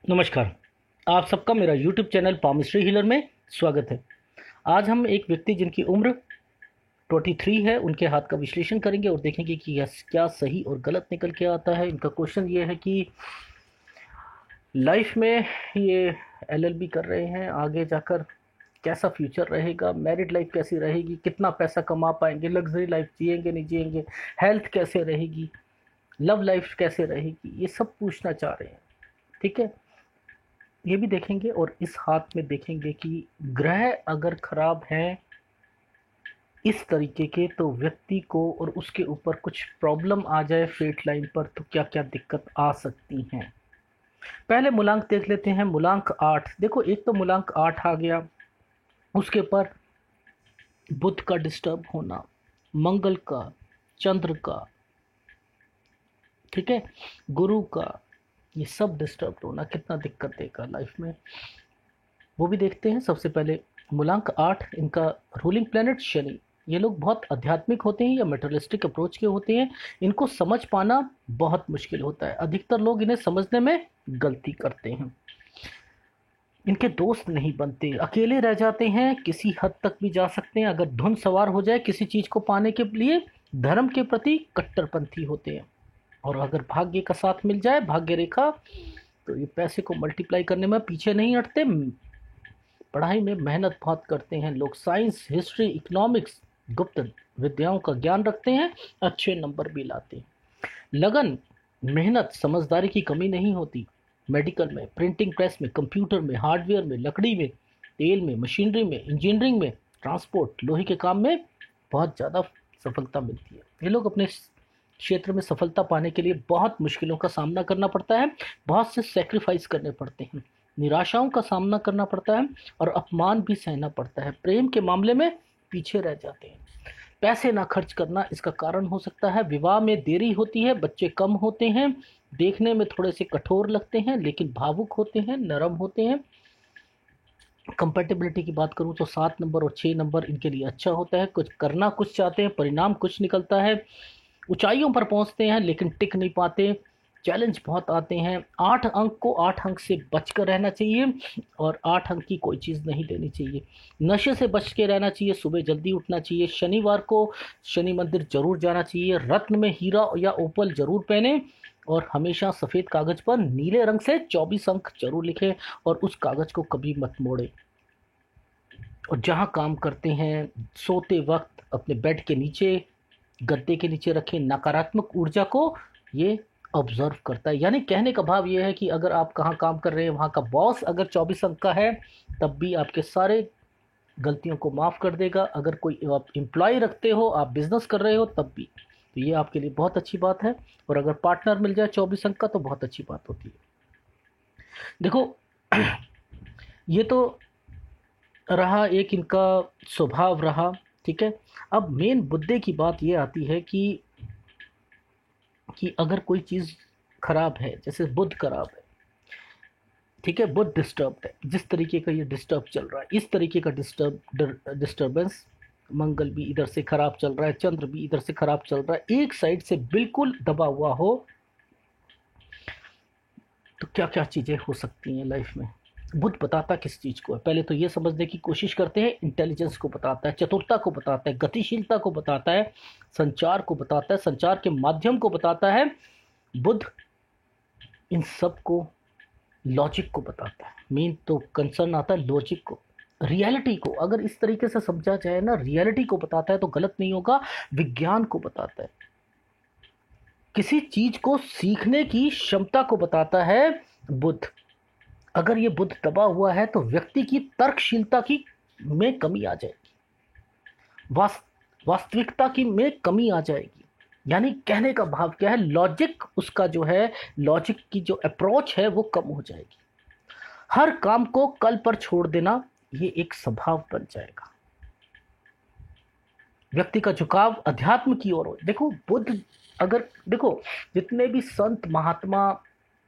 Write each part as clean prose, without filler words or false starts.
नमस्कार। आप सबका मेरा यूट्यूब चैनल पामिस्ट्री हीलर में स्वागत है। आज हम एक व्यक्ति जिनकी उम्र 23 है उनके हाथ का विश्लेषण करेंगे और देखेंगे कि क्या सही और गलत निकल के आता है। इनका क्वेश्चन ये है कि लाइफ में ये एलएलबी कर रहे हैं, आगे जाकर कैसा फ्यूचर रहेगा, मैरिड लाइफ कैसी रहेगी, कितना पैसा कमा पाएंगे, लग्जरी लाइफ जिएंगे नहीं जिएंगे, हेल्थ कैसे रहेगी, लव लाइफ कैसे रहेगी, ये सब पूछना चाह रहे हैं। ठीक है, ये भी देखेंगे और इस हाथ में देखेंगे कि ग्रह अगर खराब हैं इस तरीके के तो व्यक्ति को और उसके ऊपर कुछ प्रॉब्लम आ जाए फेट लाइन पर तो क्या क्या दिक्कत आ सकती हैं। पहले मूलांक देख लेते हैं। मूलांक 8, देखो एक तो मूलांक 8 आ गया, उसके पर बुध का डिस्टर्ब होना, मंगल का, चंद्र का, ठीक है, गुरु का, ये सब डिस्टर्ब होना कितना दिक्कत देगा लाइफ में, वो भी देखते हैं। सबसे पहले मूलांक 8, इनका रूलिंग प्लैनेट शनि। ये लोग बहुत आध्यात्मिक होते हैं या मेटरलिस्टिक अप्रोच के होते हैं, इनको समझ पाना बहुत मुश्किल होता है। अधिकतर लोग इन्हें समझने में गलती करते हैं, इनके दोस्त नहीं बनते, अकेले रह जाते हैं, किसी हद तक भी जा सकते हैं। अगर धुन सवार हो जाए किसी चीज़ को पाने के लिए धर्म के प्रति कट्टरपंथी होते हैं, और अगर भाग्य का साथ मिल जाए, भाग्य रेखा, तो ये पैसे को मल्टीप्लाई करने में पीछे नहीं हटते। पढ़ाई में मेहनत बहुत करते हैं लोग, साइंस, हिस्ट्री, इकोनॉमिक्स, गुप्त विद्याओं का ज्ञान रखते हैं, अच्छे नंबर भी लाते हैं। लगन, मेहनत, समझदारी की कमी नहीं होती। मेडिकल में, प्रिंटिंग प्रेस में, कंप्यूटर में, हार्डवेयर में, लकड़ी में, तेल में, मशीनरी में, इंजीनियरिंग में, ट्रांसपोर्ट, लोहे के काम में बहुत ज़्यादा सफलता मिलती है। ये लोग अपने क्षेत्र में सफलता पाने के लिए बहुत मुश्किलों का सामना करना पड़ता है, बहुत से सेक्रीफाइस करने पड़ते हैं, निराशाओं का सामना करना पड़ता है और अपमान भी सहना पड़ता है। प्रेम के मामले में पीछे रह जाते हैं। पैसे ना खर्च करना इसका कारण हो सकता है। विवाह में देरी होती है, बच्चे कम होते हैं, देखने में थोड़े से कठोर लगते हैं लेकिन भावुक होते हैं, नरम होते हैं। कंपेटेबिलिटी की बात करूं तो 7 नंबर और 6 नंबर इनके लिए अच्छा होता है। कुछ करना कुछ चाहते हैं, परिणाम कुछ निकलता है, ऊंचाइयों पर पहुंचते हैं लेकिन टिक नहीं पाते, चैलेंज बहुत आते हैं। 8 अंक को 8 अंक से बचकर रहना चाहिए और 8 अंक की कोई चीज़ नहीं लेनी चाहिए। नशे से बच के रहना चाहिए, सुबह जल्दी उठना चाहिए, शनिवार को शनि मंदिर जरूर जाना चाहिए, रत्न में हीरा या ओपल जरूर पहने और हमेशा सफ़ेद कागज़ पर नीले रंग से 24 अंक जरूर लिखें और उस कागज़ को कभी मत मोड़ें। और जहाँ काम करते हैं सोते वक्त अपने बेड के नीचे, गद्दे के नीचे रखें। नकारात्मक ऊर्जा को ये ऑब्जर्व करता है, यानी कहने का भाव ये है कि अगर आप कहाँ काम कर रहे हैं वहाँ का बॉस अगर 24 अंक का है तब भी आपके सारे गलतियों को माफ़ कर देगा। अगर कोई आप एम्प्लॉय रखते हो, आप बिजनेस कर रहे हो तब भी, तो ये आपके लिए बहुत अच्छी बात है। और अगर पार्टनर मिल जाए 24 अंक का तो बहुत अच्छी बात होती है। देखो ये तो रहा एक इनका स्वभाव रहा, ठीक है। अब मेन मुद्दे की बात ये आती है कि अगर कोई चीज़ खराब है, जैसे बुध खराब है, ठीक है, बुध डिस्टर्ब्ड है, जिस तरीके का ये डिस्टर्ब चल रहा है, इस तरीके का डिस्टर्बेंस, मंगल भी इधर से खराब चल रहा है, चंद्र भी इधर से खराब चल रहा है, एक साइड से बिल्कुल दबा हुआ हो, तो क्या क्या चीज़ें हो सकती हैं लाइफ में। बुध बताता किस चीज़ को है, पहले तो ये समझने की कोशिश करते हैं। इंटेलिजेंस को बताता है, चतुरता को बताता है, गतिशीलता को बताता है, संचार को बताता है, संचार के माध्यम को बताता है। बुध इन सब को, लॉजिक को बताता है। मेन तो कंसर्न आता है लॉजिक को, रियलिटी को। अगर इस तरीके से समझा जाए ना, रियलिटी को बताता है तो गलत नहीं होगा। विज्ञान को बताता है, किसी चीज को सीखने की क्षमता को बताता है बुध। अगर ये बुध दबा हुआ है तो व्यक्ति की तर्कशीलता की में कमी आ जाएगी, वास्तविकता की में कमी आ जाएगी। यानी कहने का भाव क्या है, लॉजिक उसका जो है, लॉजिक की जो अप्रोच है वो कम हो जाएगी। हर काम को कल पर छोड़ देना ये एक स्वभाव बन जाएगा। व्यक्ति का झुकाव अध्यात्म की ओर हो। देखो बुद्ध, अगर देखो जितने भी संत महात्मा,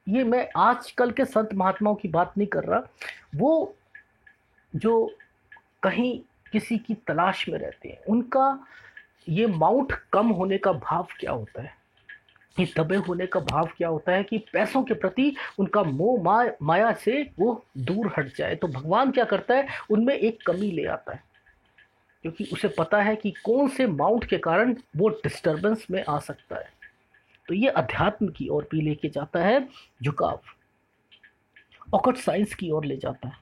ये मैं आजकल के संत महात्माओं की बात नहीं कर रहा, वो जो कहीं किसी की तलाश में रहते हैं, उनका ये माउंट कम होने का भाव क्या होता है। ये दबे होने का भाव क्या होता है कि पैसों के प्रति उनका मोह माया से वो दूर हट जाए। तो भगवान क्या करता है, उनमें एक कमी ले आता है, क्योंकि उसे पता है कि कौन से माउंट के कारण वो डिस्टरबेंस में आ सकता है। तो ये अध्यात्म की ओर भी लेके जाता है, झुकाव ऑकट साइंस की ओर ले जाता है।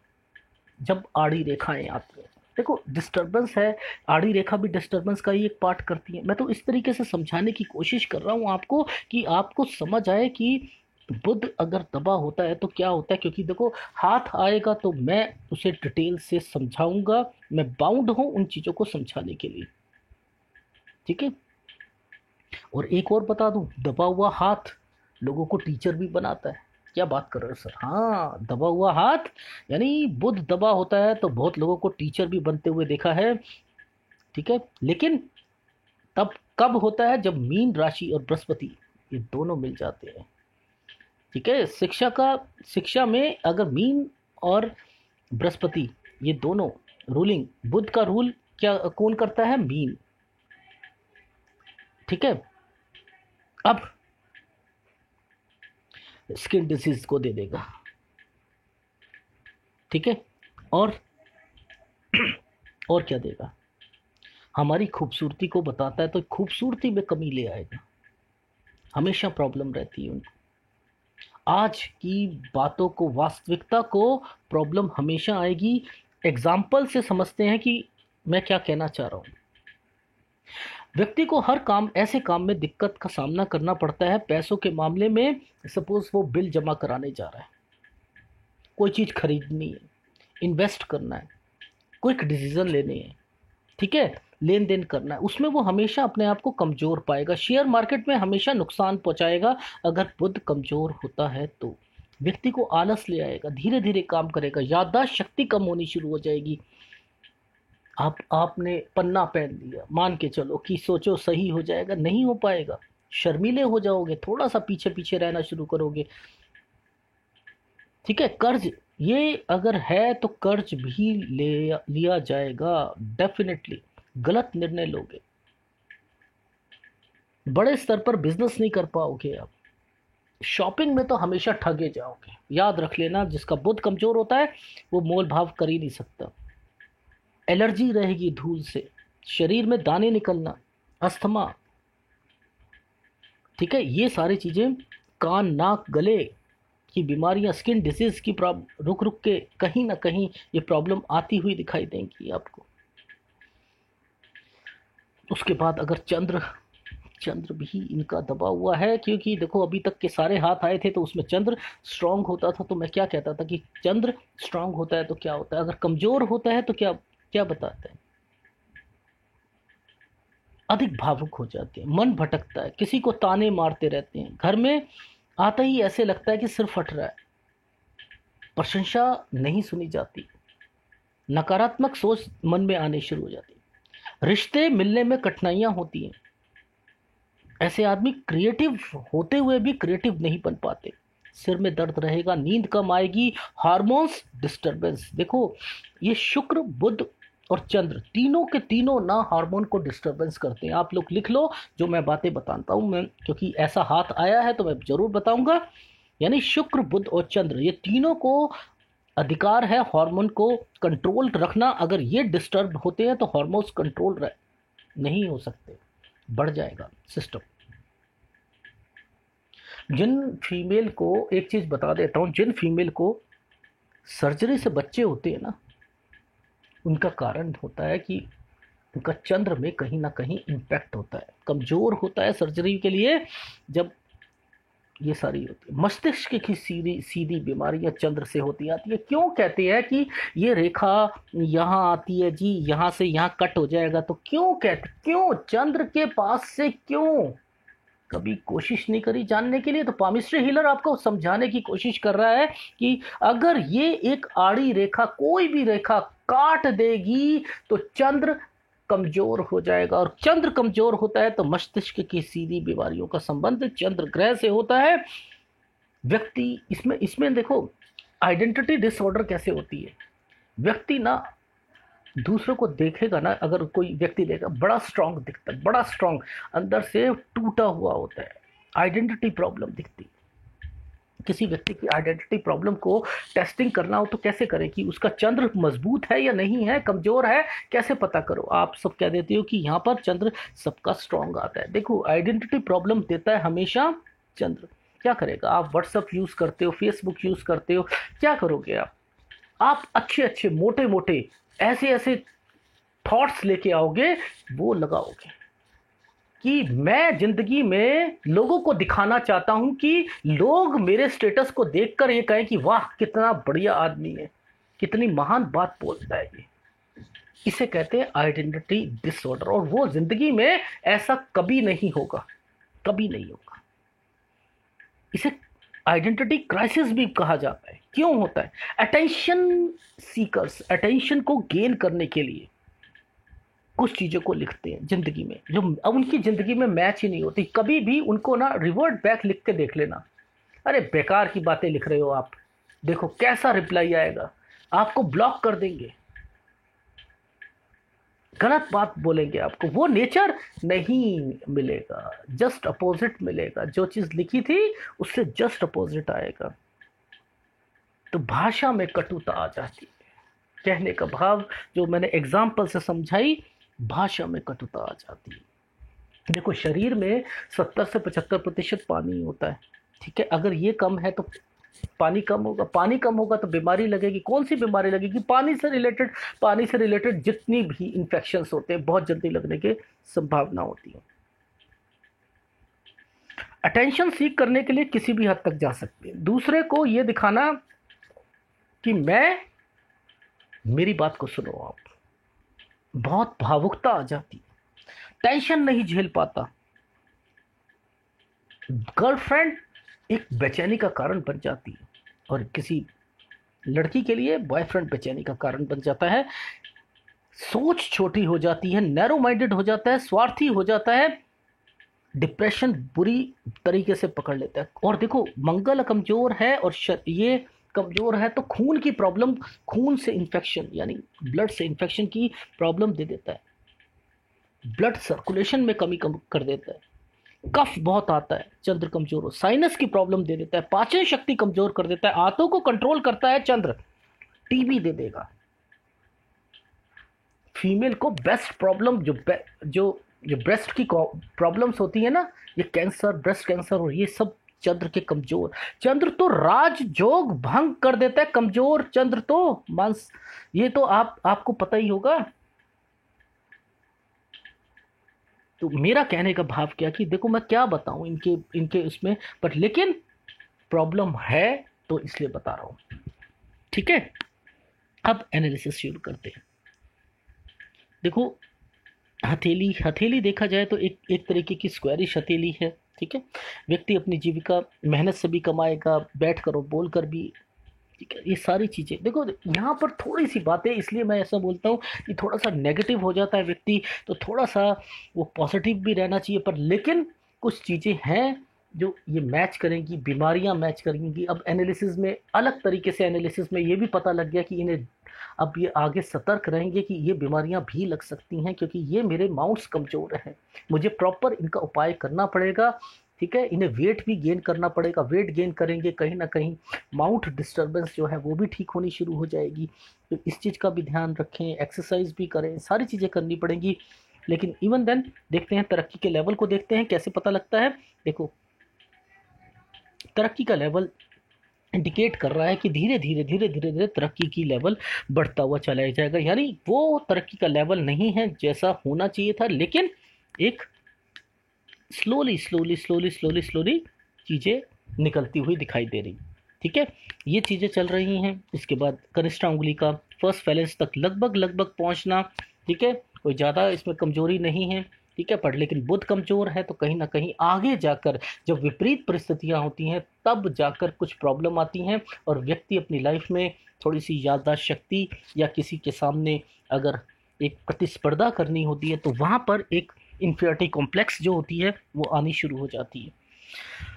जब आड़ी रेखाएं आती हैं, देखो डिस्टरबेंस है, आड़ी रेखा भी डिस्टरबेंस का ही एक पार्ट करती है। मैं तो इस तरीके से समझाने की कोशिश कर रहा हूँ आपको कि आपको समझ आए कि बुध अगर दबा होता है तो क्या होता है। क्योंकि देखो हाथ आएगा तो मैं उसे डिटेल से समझाऊंगा, मैं बाउंड हूं उन चीज़ों को समझाने के लिए, ठीक है। और एक और बता दूं, दबा हुआ हाथ लोगों को टीचर भी बनाता है। क्या बात कर रहे हो सर? हाँ, दबा हुआ हाथ यानी बुध दबा होता है तो बहुत लोगों को टीचर भी बनते हुए देखा है, ठीक है। लेकिन तब कब होता है, जब मीन राशि और बृहस्पति ये दोनों मिल जाते हैं, ठीक है। शिक्षा में अगर मीन और बृहस्पति ये दोनों रूलिंग, बुध का रूल क्या कौन करता है? मीन, ठीक है। अब स्किन डिजीज को दे देगा, ठीक है। और और क्या देगा? हमारी खूबसूरती को बताता है, तो खूबसूरती में कमी ले आएगा, हमेशा प्रॉब्लम रहती है उनको। आज की बातों को, वास्तविकता को प्रॉब्लम हमेशा आएगी। एग्जाम्पल से समझते हैं कि मैं क्या कहना चाह रहा हूं। व्यक्ति को हर काम, ऐसे काम में दिक्कत का सामना करना पड़ता है। पैसों के मामले में सपोज वो बिल जमा कराने जा रहा है, कोई चीज़ खरीदनी है, इन्वेस्ट करना है, क्विक डिसीजन लेने हैं, ठीक है, लेन देन करना है, उसमें वो हमेशा अपने आप को कमज़ोर पाएगा। शेयर मार्केट में हमेशा नुकसान पहुंचाएगा। अगर बुध कमज़ोर होता है तो व्यक्ति को आलस ले आएगा, धीरे धीरे काम करेगा, याददाश्त शक्ति कम होनी शुरू हो जाएगी। आपने पन्ना पहन लिया, मान के चलो कि सोचो सही हो जाएगा, नहीं हो पाएगा, शर्मीले हो जाओगे, थोड़ा सा पीछे पीछे रहना शुरू करोगे, ठीक है। कर्ज ये अगर है तो कर्ज भी लिया जाएगा, डेफिनेटली गलत निर्णय लोगे, बड़े स्तर पर बिजनेस नहीं कर पाओगे आप, शॉपिंग में तो हमेशा ठगे जाओगे। याद रख लेना, जिसका बुध कमजोर होता है वो मोल भाव कर ही नहीं सकता। एलर्जी रहेगी धूल से, शरीर में दाने निकलना, अस्थमा, ठीक है, ये सारी चीजें, कान नाक गले की बीमारियां, स्किन डिजीज की प्रॉब्लम, रुक रुक के कहीं ना कहीं ये प्रॉब्लम आती हुई दिखाई देंगी आपको। उसके बाद अगर चंद्र चंद्र भी इनका दबा हुआ है, क्योंकि देखो अभी तक के सारे हाथ आए थे तो उसमें चंद्र स्ट्रांग होता था। तो मैं क्या कहता था कि चंद्र स्ट्रांग होता है तो क्या होता है, अगर कमजोर होता है तो क्या क्या बताते हैं? अधिक भावुक हो जाते हैं, मन भटकता है, किसी को ताने मारते रहते हैं, घर में आते ही ऐसे लगता है कि सिर फट रहा है, प्रशंसा नहीं सुनी जाती, नकारात्मक सोच मन में आने शुरू हो जाती है, रिश्ते मिलने में कठिनाइयां होती हैं। ऐसे आदमी क्रिएटिव होते हुए भी क्रिएटिव नहीं बन पाते, सिर में दर्द रहेगा, नींद कम आएगी, हार्मोन्स डिस्टरबेंस। देखो ये शुक्र बुध और चंद्र तीनों के तीनों ना हार्मोन को डिस्टरबेंस करते हैं। आप लोग लिख लो जो मैं बातें बताता हूं, मैं क्योंकि ऐसा हाथ आया है तो मैं जरूर बताऊंगा। यानी शुक्र बुध और चंद्र ये तीनों को अधिकार है हार्मोन को कंट्रोल रखना। अगर ये डिस्टर्ब होते हैं तो हार्मोन्स कंट्रोल नहीं हो सकते, बढ़ जाएगा सिस्टम। जिन फीमेल को, एक चीज बता देता हूं, जिन फीमेल को सर्जरी से बच्चे होते हैं ना, उनका कारण होता है कि उनका चंद्र में कहीं ना कहीं इम्पैक्ट होता है, कमजोर होता है सर्जरी के लिए। जब ये सारी होती है, मस्तिष्क की सीधी सीधी बीमारियां चंद्र से होती आती है। क्यों कहते हैं कि ये रेखा यहाँ आती है जी, यहाँ से यहाँ कट हो जाएगा, तो क्यों कहते, क्यों चंद्र के पास से क्यों? कभी कोशिश नहीं करी जानने के लिए? तो पामिस्ट्री हीलर आपको समझाने की कोशिश कर रहा है कि अगर ये एक आड़ी रेखा, कोई भी रेखा काट देगी तो चंद्र कमजोर हो जाएगा, और चंद्र कमजोर होता है तो मस्तिष्क की सीधी बीमारियों का संबंध चंद्र ग्रह से होता है। व्यक्ति इसमें इसमें देखो आइडेंटिटी डिसऑर्डर कैसे होती है। व्यक्ति ना दूसरों को देखेगा ना, अगर कोई व्यक्ति देगा बड़ा स्ट्रांग दिखता है, बड़ा स्ट्रांग, अंदर से टूटा हुआ होता है, आइडेंटिटी प्रॉब्लम दिखती है। किसी व्यक्ति की आइडेंटिटी प्रॉब्लम को टेस्टिंग करना हो तो कैसे करें कि उसका चंद्र मजबूत है या नहीं है, कमजोर है, कैसे पता करो? आप सब कह देते हो कि यहाँ पर चंद्र सबका स्ट्रांग आता है। देखो, आइडेंटिटी प्रॉब्लम देता है हमेशा चंद्र। क्या करेगा? आप व्हाट्सअप यूज करते हो, फेसबुक यूज करते हो, क्या करोगे आप अच्छे अच्छे मोटे मोटे ऐसे ऐसे थॉट्स लेके आओगे, वो लगाओगे कि मैं जिंदगी में लोगों को दिखाना चाहता हूं कि लोग मेरे स्टेटस को देखकर ये कहें कि वाह कितना बढ़िया आदमी है, कितनी महान बात बोलता है ये। इसे कहते हैं आइडेंटिटी डिसऑर्डर, और वो जिंदगी में ऐसा कभी नहीं होगा, कभी नहीं होगा। इसे आइडेंटिटी क्राइसिस भी कहा जाता है। क्यों होता है? अटेंशन सीकर्स अटेंशन को गेन करने के लिए कुछ चीज़ों को लिखते हैं जिंदगी में, जो अब उनकी जिंदगी में मैच ही नहीं होती। कभी भी उनको ना रिवर्ट बैक लिख के देख लेना, अरे बेकार की बातें लिख रहे हो आप, देखो कैसा रिप्लाई आएगा, आपको ब्लॉक कर देंगे, गलत बात बोलेंगे आपको। वो नेचर नहीं मिलेगा, जस्ट अपोजिट मिलेगा। जो चीज़ लिखी थी उससे जस्ट अपोजिट आएगा। तो भाषा में कटुता आ जाती है, कहने का भाव जो मैंने एग्जाम्पल से समझाई, भाषा में कटुता आ जाती है। देखो, शरीर में 70 से 75% पानी होता है, ठीक है? अगर ये कम है तो पानी कम होगा, पानी कम होगा तो बीमारी लगेगी। कौन सी बीमारी लगेगी? पानी से रिलेटेड जितनी भी इन्फेक्शंस होते हैं बहुत जल्दी लगने की संभावना होती है। अटेंशन सीख करने के लिए किसी भी हद तक जा सकते हैं। दूसरे को ये दिखाना कि मेरी बात को सुनो आप, बहुत भावुकता आ जाती, टेंशन नहीं झेल पाता। गर्लफ्रेंड एक बेचैनी का कारण बन जाती है, और किसी लड़की के लिए बॉयफ्रेंड बेचैनी का कारण बन जाता है। सोच छोटी हो जाती है, नैरो माइंडेड हो जाता है, स्वार्थी हो जाता है, डिप्रेशन बुरी तरीके से पकड़ लेता है। और देखो, मंगल कमजोर है और ये कमजोर है तो खून की प्रॉब्लम, खून से इन्फेक्शन यानी ब्लड से इन्फेक्शन की प्रॉब्लम दे देता है, ब्लड सर्कुलेशन में कमी कर देता है, कफ बहुत आता है चंद्र कमजोर हो, साइनस की प्रॉब्लम दे देता है, पाचन शक्ति कमजोर कर देता है, आंतों को कंट्रोल करता है चंद्र, टीबी दे देगा। फीमेल को बेस्ट प्रॉब्लम जो ब्रेस्ट की प्रॉब्लम्स होती है ना, ये कैंसर, ब्रेस्ट कैंसर और ये सब चंद्र के कमजोर। चंद्र तो राजयोग भंग कर देता है, कमजोर चंद्र तो मांस, ये तो आपको पता ही होगा। तो मेरा कहने का भाव क्या कि देखो, मैं क्या बताऊं इनके उसमें, पर लेकिन प्रॉब्लम है तो इसलिए बता रहा हूं, ठीक है? अब एनालिसिस शुरू करते हैं। देखो, हथेली देखा जाए तो एक तरीके की स्क्वायरिश हथेली है, ठीक है? व्यक्ति अपनी जीविका मेहनत से भी कमाएगा, बैठ कर और बोल कर भी, ठीक है? ये सारी चीज़ें देखो, यहाँ पर थोड़ी सी बातें, इसलिए मैं ऐसा बोलता हूँ कि थोड़ा सा नेगेटिव हो जाता है व्यक्ति, तो थोड़ा सा वो पॉजिटिव भी रहना चाहिए। पर लेकिन कुछ चीज़ें हैं जो ये मैच करेंगी, बीमारियां मैच करेंगी। अब एनालिसिस में अलग तरीके से, एनालिसिस में ये भी पता लग गया कि इन्हें अब ये आगे सतर्क रहेंगे कि ये बीमारियां भी लग सकती हैं, क्योंकि ये मेरे माउंट्स कमज़ोर हैं, मुझे प्रॉपर इनका उपाय करना पड़ेगा, ठीक है? इन्हें वेट भी गेन करना पड़ेगा, वेट गेन करेंगे कहीं ना कहीं माउंट डिस्टर्बेंस जो है वो भी ठीक होनी शुरू हो जाएगी। तो इस चीज़ का भी ध्यान रखें, एक्सरसाइज भी करें, सारी चीज़ें करनी पड़ेंगी। लेकिन इवन देन देखते हैं तरक्की के लेवल को, देखते हैं कैसे पता लगता है। देखो, तरक्की का लेवल इंडिकेट कर रहा है कि धीरे धीरे तरक्की की लेवल बढ़ता हुआ चला जाएगा। यानी वो तरक्की का लेवल नहीं है जैसा होना चाहिए था, लेकिन एक स्लोली चीज़ें निकलती हुई दिखाई दे रही, ठीक है? ये चीज़ें चल रही हैं। इसके बाद कनिष्ठा उंगली का फर्स्ट फैलेंस तक लगभग पहुंचना, ठीक है? कोई ज़्यादा इसमें कमजोरी नहीं है, ठीक है? पर लेकिन बुध कमजोर है तो कहीं ना कहीं आगे जाकर जब विपरीत परिस्थितियां होती हैं तब जाकर कुछ प्रॉब्लम आती हैं, और व्यक्ति अपनी लाइफ में थोड़ी सी याददाश्त शक्ति या किसी के सामने अगर एक प्रतिस्पर्धा करनी होती है तो वहाँ पर एक इन्फीरियरिटी कॉम्प्लेक्स जो होती है वो आनी शुरू हो जाती है।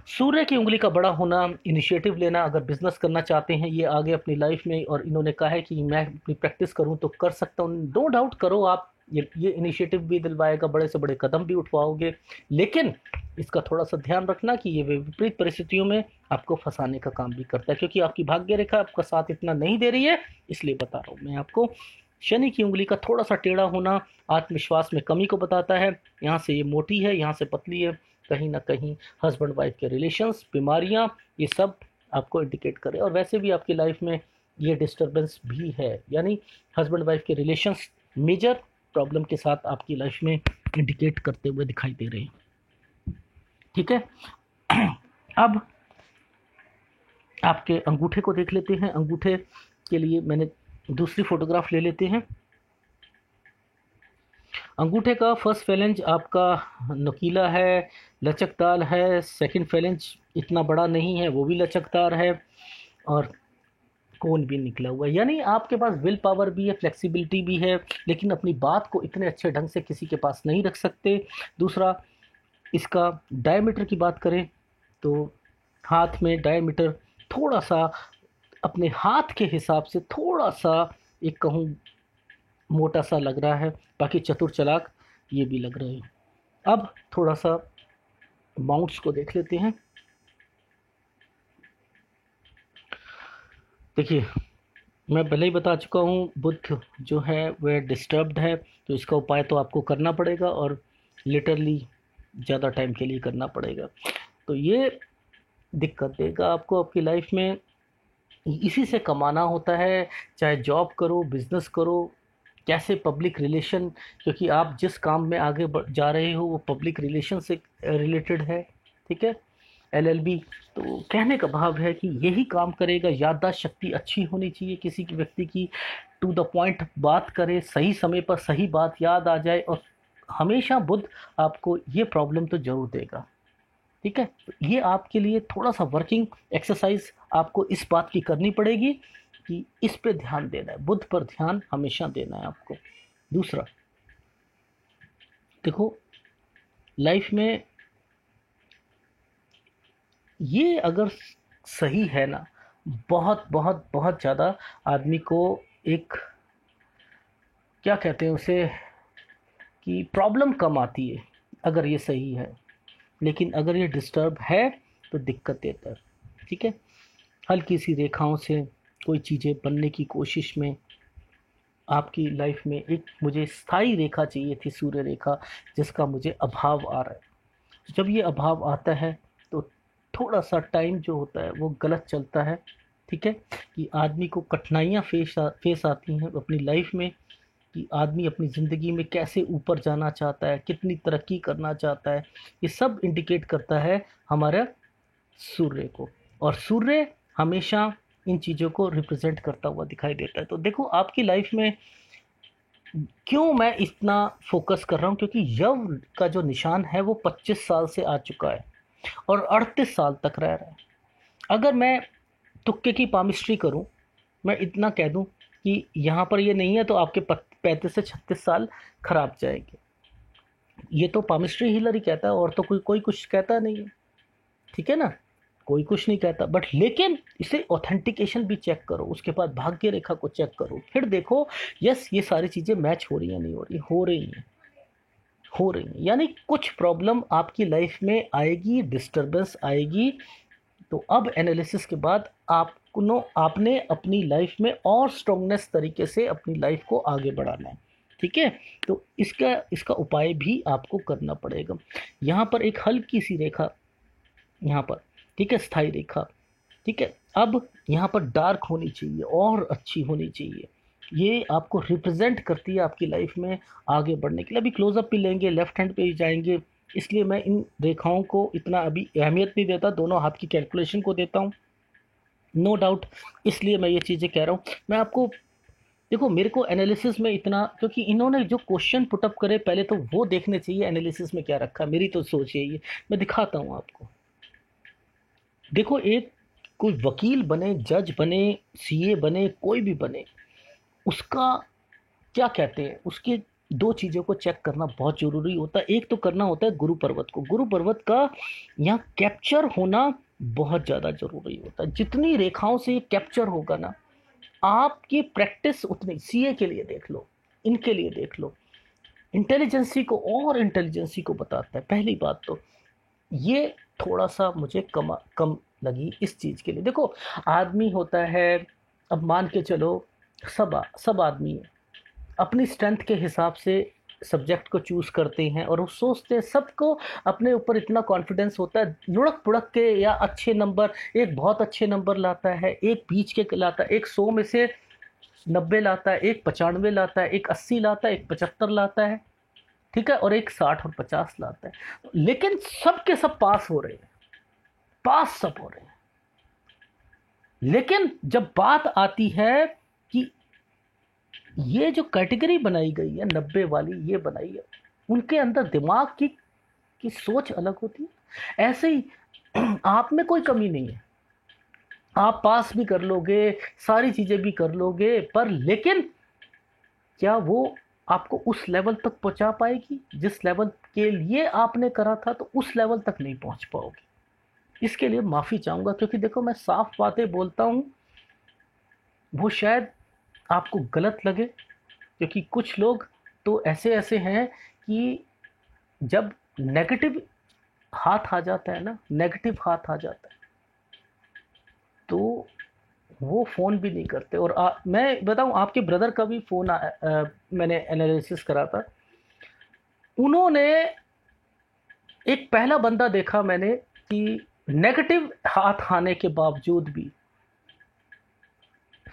सूर्य की उंगली का बड़ा होना, इनिशिएटिव लेना, अगर बिजनेस करना चाहते हैं ये आगे अपनी लाइफ में, और इन्होंने कहा है कि मैं अपनी प्रैक्टिस करूं तो कर सकता हूं, नो डाउट करो आप, ये इनिशिएटिव भी दिलवाएगा, बड़े से बड़े कदम भी उठवाओगे, लेकिन इसका थोड़ा सा ध्यान रखना कि ये विपरीत परिस्थितियों में आपको फंसाने का काम भी करता है, क्योंकि आपकी भाग्य रेखा आपका साथ इतना नहीं दे रही है। इसलिए बता रहा हूँ मैं आपको, शनि की उंगली का थोड़ा सा टेढ़ा होना आत्मविश्वास में कमी को बताता है। यहाँ से ये मोटी है, यहाँ से पतली है, कहीं ना कहीं हस्बैंड वाइफ के रिलेशंस, बीमारियाँ, ये सब आपको इंडिकेट करे। और वैसे भी आपकी लाइफ में ये डिस्टर्बेंस भी है, यानी हस्बैंड वाइफ के रिलेशंस मेजर प्रॉब्लम के साथ आपकी लाइफ में इंडिकेट करते हुए दिखाई दे रहे हैं। ठीक है, अब आपके अंगूठे को देख लेते हैं। अंगूठे के लिए मैंने दूसरी फोटोग्राफ ले लेते हैं। अंगूठे का फर्स्ट फेलेंज आपका नुकीला है, लचकदार है। सेकंड फेलेंज इतना बड़ा नहीं है, वो भी लचकदार है, और कोन भी निकला हुआ है। यानी आपके पास विल पावर भी है, फ्लेक्सिबिलिटी भी है, लेकिन अपनी बात को इतने अच्छे ढंग से किसी के पास नहीं रख सकते। दूसरा, इसका डायमीटर की बात करें तो हाथ में डायमीटर थोड़ा सा अपने हाथ के हिसाब से थोड़ा सा, एक कहूँ, मोटा सा लग रहा है। बाकी चतुर चालाक ये भी लग रहे हैं। अब थोड़ा सा माउंट्स को देख लेते हैं। देखिए, मैं पहले ही बता चुका हूँ, बुध जो है वह डिस्टर्ब्ड है, तो इसका उपाय तो आपको करना पड़ेगा, और लिटरली ज़्यादा टाइम के लिए करना पड़ेगा। तो ये दिक्कत देगा आपको आपकी लाइफ में। इसी से कमाना होता है, चाहे जॉब करो, बिजनेस करो, कैसे पब्लिक रिलेशन, क्योंकि आप जिस काम में आगे जा रहे हो वो पब्लिक रिलेशन से रिलेटेड है। ठीक है, एलएलबी, तो कहने का भाव है कि यही काम करेगा। याददाश्त शक्ति अच्छी होनी चाहिए किसी की, व्यक्ति की, टू द पॉइंट बात करे, सही समय पर सही बात याद आ जाए, और हमेशा बुध आपको ये प्रॉब्लम तो जरूर देगा। ठीक है, तो ये आपके लिए थोड़ा सा वर्किंग एक्सरसाइज आपको इस बात की करनी पड़ेगी कि इस पे ध्यान देना है, बुध पर ध्यान हमेशा देना है आपको। दूसरा, देखो, लाइफ में ये अगर सही है ना, बहुत बहुत बहुत ज़्यादा आदमी को एक, क्या कहते हैं उसे, कि प्रॉब्लम कम आती है अगर ये सही है, लेकिन अगर ये डिस्टर्ब है तो दिक्कत देता है। ठीक है, हल्की सी रेखाओं से कोई चीज़ें बनने की कोशिश में आपकी लाइफ में एक मुझे स्थायी रेखा चाहिए थी, सूर्य रेखा, जिसका मुझे अभाव आ रहा है। जब ये अभाव आता है तो थोड़ा सा टाइम जो होता है वो गलत चलता है। ठीक है, कि आदमी को कठिनाइयाँ फेस आती हैं अपनी लाइफ में, कि आदमी अपनी ज़िंदगी में कैसे ऊपर जाना चाहता है, कितनी तरक्की करना चाहता है। ये सब इंडिकेट करता है हमारा सूर्य को, और सूर्य हमेशा इन चीज़ों को रिप्रेजेंट करता हुआ दिखाई देता है। तो देखो, आपकी लाइफ में क्यों मैं इतना फोकस कर रहा हूँ, क्योंकि यव का जो निशान है वो 25 साल से आ चुका है और 38 साल तक रह रहा है। अगर मैं तुक्के की पामिस्ट्री करूँ, मैं इतना कह दूँ कि यहाँ पर ये नहीं है, तो आपके 35 से 36 साल खराब जाएंगे। ये तो पामिस्ट्री हिलरी कहता है, और तो कोई कुछ कहता नहीं है। ठीक है ना, कोई कुछ नहीं कहता, बट लेकिन इसे ऑथेंटिकेशन भी चेक करो, उसके बाद भाग्य रेखा को चेक करो, फिर देखो यस ये सारी चीज़ें मैच हो रही हैं, नहीं हो रही, हो रही हैं, हो रही हैं। यानी कुछ प्रॉब्लम आपकी लाइफ में आएगी, डिस्टर्बेंस आएगी। तो अब एनालिसिस के बाद आपने अपनी लाइफ में और स्ट्रॉन्गनेस तरीके से अपनी लाइफ को आगे बढ़ाना है। ठीक है, तो इसका उपाय भी आपको करना पड़ेगा। यहाँ पर एक हल्की सी रेखा, यहाँ पर, ठीक है, स्थायी रेखा। ठीक है, अब यहाँ पर डार्क होनी चाहिए और अच्छी होनी चाहिए। ये आपको रिप्रेजेंट करती है आपकी लाइफ में आगे बढ़ने के लिए। अभी क्लोजअप भी लेंगे, लेफ्ट हैंड पे ही जाएंगे, इसलिए मैं इन रेखाओं को इतना अभी अहमियत नहीं देता, दोनों हाथ की कैलकुलेशन को देता हूँ, नो डाउट। इसलिए मैं ये चीज़ें कह रहा हूँ। मैं आपको, देखो, मेरे को एनालिसिस में इतना, क्योंकि इन्होंने जो क्वेश्चन पुटअप करे पहले तो वो देखने चाहिए एनालिसिस में क्या रखा, मेरी तो सोच यही है। मैं दिखाता हूँ आपको। देखो, एक कोई वकील बने, जज बने, सीए बने, कोई भी बने, उसका क्या कहते हैं, उसके दो चीज़ों को चेक करना बहुत ज़रूरी होता है। एक तो करना होता है गुरु पर्वत को, गुरु पर्वत का यहाँ कैप्चर होना बहुत ज़्यादा ज़रूरी होता है। जितनी रेखाओं से ये कैप्चर होगा ना, आपकी प्रैक्टिस उतनी, सीए के लिए देख लो, इनके लिए देख लो, इंटेलिजेंसी को और इंटेलिजेंसी को बताता है। पहली बात तो ये थोड़ा सा मुझे कम लगी इस चीज़ के लिए। देखो, आदमी होता है, अब मान के चलो सब आदमी है, अपनी स्ट्रेंथ के हिसाब से सब्जेक्ट को चूज़ करते हैं और वो सोचते हैं, सबको अपने ऊपर इतना कॉन्फिडेंस होता है, लुढ़क पुढ़क के या अच्छे नंबर, एक बहुत अच्छे नंबर लाता है, एक बीच के लाता है, एक 100 में से 90 लाता है, एक 95 लाता है, एक 80 लाता है, एक 75 लाता है, ठीक है, और एक 60 और 50 लाता है। लेकिन सब के सब पास हो रहे हैं, पास सब हो रहे हैं। लेकिन जब बात आती है कि ये जो कैटेगरी बनाई गई है 90 वाली, ये बनाई है, उनके अंदर दिमाग की सोच अलग होती है। ऐसे ही आप में कोई कमी नहीं है, आप पास भी कर लोगे, सारी चीज़ें भी कर लोगे, पर लेकिन क्या वो आपको उस लेवल तक पहुंचा पाएगी जिस लेवल के लिए आपने करा था? तो उस लेवल तक नहीं पहुंच पाओगे। इसके लिए माफ़ी चाहूँगा, क्योंकि देखो मैं साफ बातें बोलता हूँ, वो शायद आपको गलत लगे, क्योंकि कुछ लोग तो ऐसे ऐसे हैं कि जब नेगेटिव हाथ आ जाता है ना, नेगेटिव हाथ आ जाता है, तो वो फ़ोन भी नहीं करते। और मैं बताऊं, आपके ब्रदर का भी फ़ोन मैंने एनालिसिस करा था। उन्होंने एक पहला बंदा देखा मैंने कि नेगेटिव हाथ आने के बावजूद भी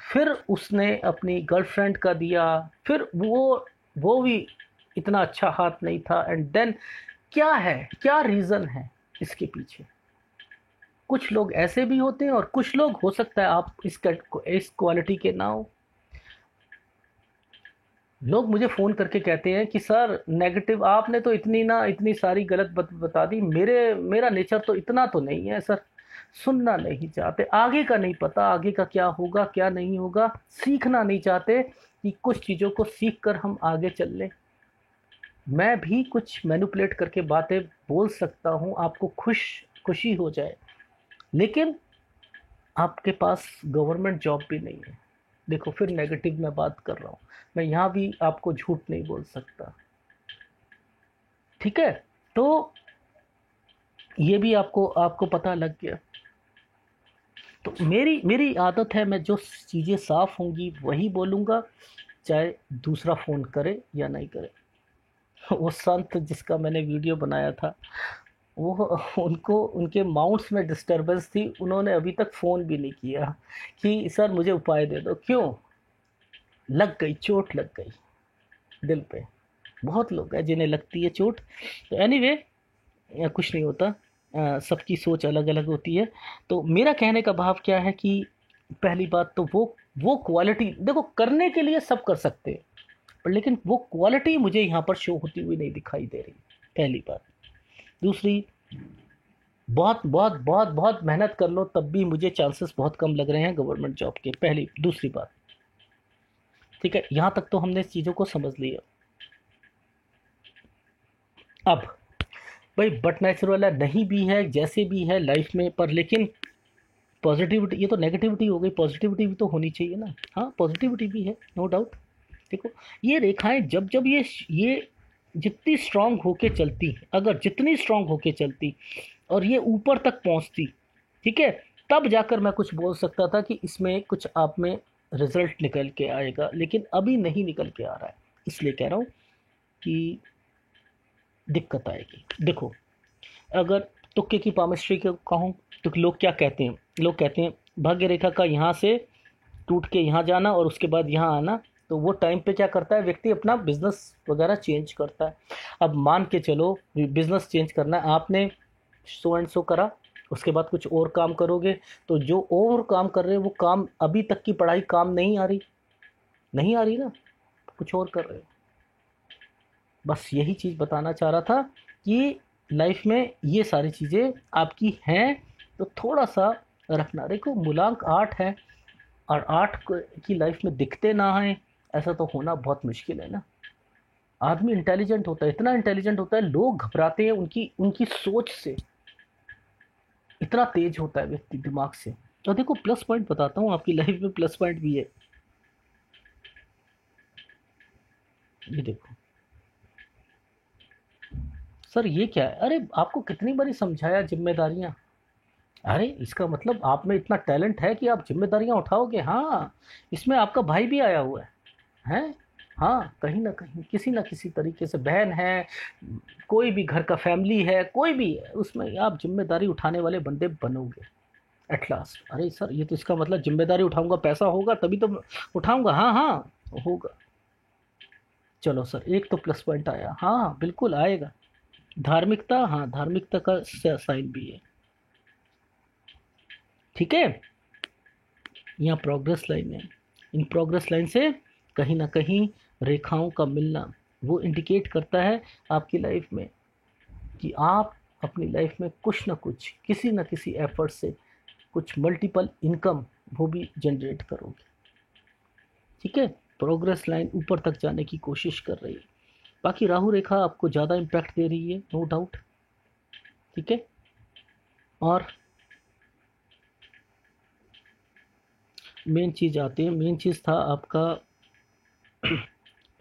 फिर उसने अपनी गर्लफ्रेंड का दिया, फिर वो भी इतना अच्छा हाथ नहीं था। एंड देन क्या है, क्या रीज़न है इसके पीछे? कुछ लोग ऐसे भी होते हैं और कुछ लोग, हो सकता है आप इस क्वालिटी के ना हो। लोग मुझे फ़ोन करके कहते हैं कि सर नेगेटिव आपने तो इतनी सारी गलत बता दी, मेरा नेचर तो इतना तो नहीं है सर। सुनना नहीं चाहते, आगे का नहीं पता, आगे का क्या होगा क्या नहीं होगा, सीखना नहीं चाहते कि कुछ चीज़ों को सीख कर हम आगे चल लें। मैं भी कुछ मैनिपुलेट करके बातें बोल सकता हूँ, आपको खुशी हो जाए, लेकिन आपके पास गवर्नमेंट जॉब भी नहीं है। देखो, फिर नेगेटिव मैं बात कर रहा हूँ, मैं यहाँ भी आपको झूठ नहीं बोल सकता, ठीक है? तो ये भी आपको आपको पता लग गया। तो मेरी मेरी आदत है, मैं जो चीज़ें साफ होंगी वही बोलूँगा, चाहे दूसरा फ़ोन करे या नहीं करे। वो संत जिसका मैंने वीडियो बनाया था, वो उनको उनके माउंट्स में डिस्टरबेंस थी, उन्होंने अभी तक फ़ोन भी नहीं किया कि सर मुझे उपाय दे दो। क्यों? लग गई, चोट लग गई दिल पे। बहुत लोग हैं जिन्हें लगती है चोट। तो एनीवे, कुछ नहीं होता, सबकी सोच अलग अलग होती है। तो मेरा कहने का भाव क्या है कि पहली बात तो वो क्वालिटी, देखो करने के लिए सब कर सकते हैं, पर लेकिन वो क्वालिटी मुझे यहाँ पर शो होती हुई नहीं दिखाई दे रही, पहली बात। दूसरी, बहुत बहुत बहुत बहुत मेहनत कर लो तब भी मुझे चांसेस बहुत कम लग रहे हैं गवर्नमेंट जॉब के, पहली। दूसरी बात, ठीक है, यहाँ तक तो हमने इस चीज़ों को समझ लिया। अब भाई, बट नेचुरल है नहीं भी है, जैसे भी है लाइफ में, पर लेकिन पॉजिटिविटी, ये तो नेगेटिविटी हो गई, पॉजिटिविटी भी तो होनी चाहिए ना। हाँ, पॉजिटिविटी भी है, नो डाउट। देखो, ये रेखाएं जब जब ये जितनी स्ट्रांग होके चलती, अगर जितनी स्ट्रांग होके चलती और ये ऊपर तक पहुंचती, ठीक है, तब जाकर मैं कुछ बोल सकता था कि इसमें कुछ आप में रिजल्ट निकल के आएगा, लेकिन अभी नहीं निकल के आ रहा है। इसलिए कह रहा हूँ कि दिक्कत आएगी। देखो, अगर तुक्के की पामिस्ट्री को कहूँ तो लोग क्या कहते हैं? लोग कहते हैं भाग्य रेखा का यहाँ से टूट के यहाँ जाना और उसके बाद यहाँ आना, तो वो टाइम पे क्या करता है व्यक्ति, अपना बिजनेस वगैरह चेंज करता है। अब मान के चलो बिजनेस चेंज करना है आपने, सो एंड सो करा, उसके बाद कुछ और काम करोगे, तो जो और काम कर रहे हो वो काम, अभी तक की पढ़ाई काम नहीं आ रही, नहीं आ रही ना, कुछ और कर रहे हो। बस यही चीज़ बताना चाह रहा था कि लाइफ में ये सारी चीज़ें आपकी हैं, तो थोड़ा सा रखना। देखो, मूलांक 8 है और 8 की लाइफ में दिखते ना हैं, ऐसा तो होना बहुत मुश्किल है ना। आदमी इंटेलिजेंट होता है, इतना इंटेलिजेंट होता है, लोग घबराते हैं उनकी उनकी सोच से, इतना तेज होता है व्यक्ति दिमाग से। तो देखो, प्लस पॉइंट बताता हूँ, आपकी लाइफ में प्लस पॉइंट भी है। ये देखो, सर ये क्या है? अरे आपको कितनी बारी समझाया जिम्मेदारियां। अरे इसका मतलब आप में इतना टैलेंट है कि आप जिम्मेदारियां उठाओगे। हाँ, इसमें आपका भाई भी आया हुआ है। हैं? हाँ, कहीं न कहीं, किसी न किसी तरीके से बहन है, कोई भी घर का फैमिली है, कोई भी है, उसमें आप ज़िम्मेदारी उठाने वाले बंदे बनोगे एट लास्ट। अरे सर, ये तो इसका मतलब ज़िम्मेदारी उठाऊँगा, पैसा होगा तभी तो उठाऊँगा। हाँ, हाँ, होगा। चलो सर, एक तो प्लस पॉइंट आया। हाँ, हाँ, बिल्कुल आएगा। धार्मिकता, हाँ, धार्मिकता का साइन भी है। ठीक है? यहाँ प्रोग्रेस लाइन है। इन प्रोग्रेस लाइन से कहीं ना कहीं रेखाओं का मिलना वो इंडिकेट करता है आपकी लाइफ में कि आप अपनी लाइफ में कुछ ना कुछ, किसी ना किसी एफर्ट से कुछ मल्टीपल इनकम वो भी जनरेट करोगे। ठीक है? प्रोग्रेस लाइन ऊपर तक जाने की कोशिश कर रही है। बाकी राहु रेखा आपको ज़्यादा इम्पैक्ट दे रही है, नो डाउट। ठीक है? और मेन चीज़ आती है, मेन चीज़ था आपका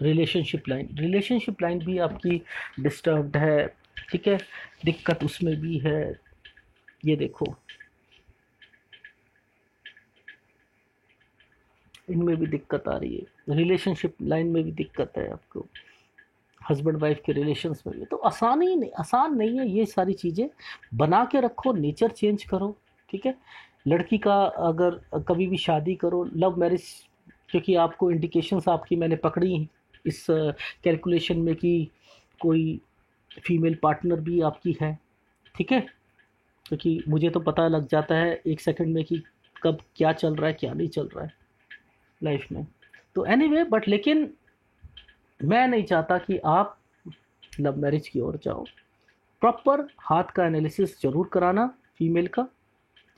रिलेशनशिप लाइन। रिलेशनशिप लाइन भी आपकी डिस्टर्ब्ड है। ठीक है? दिक्कत उसमें भी है। ये देखो, इनमें भी दिक्कत आ रही है। रिलेशनशिप लाइन में भी दिक्कत है आपको, हस्बैंड वाइफ के रिलेशंस में भी। तो आसान नहीं है ये सारी चीज़ें। बना के रखो, नेचर चेंज करो। ठीक है? लड़की का अगर कभी भी शादी करो, लव मैरिज, क्योंकि आपको इंडिकेशंस आपकी मैंने पकड़ी इस कैलकुलेशन में कि कोई फीमेल पार्टनर भी आपकी है। ठीक है? क्योंकि मुझे तो पता लग जाता है एक सेकंड में कि कब क्या चल रहा है, क्या नहीं चल रहा है लाइफ में। तो एनीवे, बट लेकिन मैं नहीं चाहता कि आप लव मैरिज की ओर जाओ। प्रॉपर हाथ का एनालिसिस जरूर कराना फीमेल का।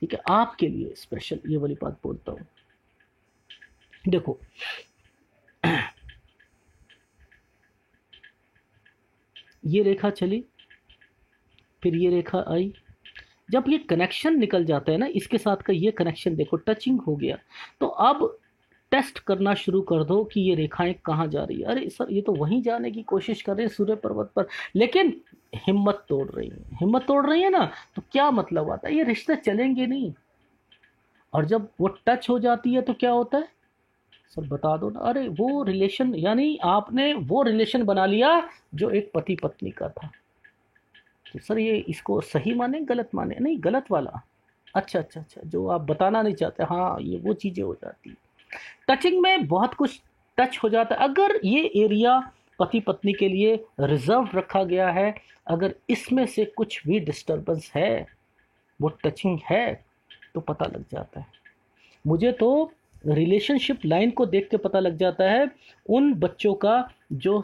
ठीक है? आपके लिए स्पेशल ये वाली बात बोलता हूँ। देखो, ये रेखा चली, फिर ये रेखा आई। जब ये कनेक्शन निकल जाता है ना, इसके साथ का ये कनेक्शन देखो, टचिंग हो गया, तो अब टेस्ट करना शुरू कर दो कि ये रेखाएं कहाँ जा रही है। अरे सर, ये तो वहीं जाने की कोशिश कर रहे हैं, सूर्य पर्वत पर, लेकिन हिम्मत तोड़ रही है। हिम्मत तोड़ रही है ना, तो क्या मतलब आता है, ये रिश्ते चलेंगे नहीं। और जब वो टच हो जाती है तो क्या होता है? सर बता दो ना। अरे वो रिलेशन, यानी आपने वो रिलेशन बना लिया जो एक पति पत्नी का था। तो सर ये इसको सही माने गलत माने? नहीं, गलत वाला। अच्छा अच्छा अच्छा, जो आप बताना नहीं चाहते, हाँ, ये वो चीज़ें हो जाती है। टचिंग में बहुत कुछ टच हो जाता है। अगर ये एरिया पति पत्नी के लिए रिजर्व रखा गया है, अगर इसमें से कुछ भी डिस्टरबेंस है, वो टचिंग है, तो पता लग जाता है। मुझे तो रिलेशनशिप लाइन को देख के पता लग जाता है उन बच्चों का जो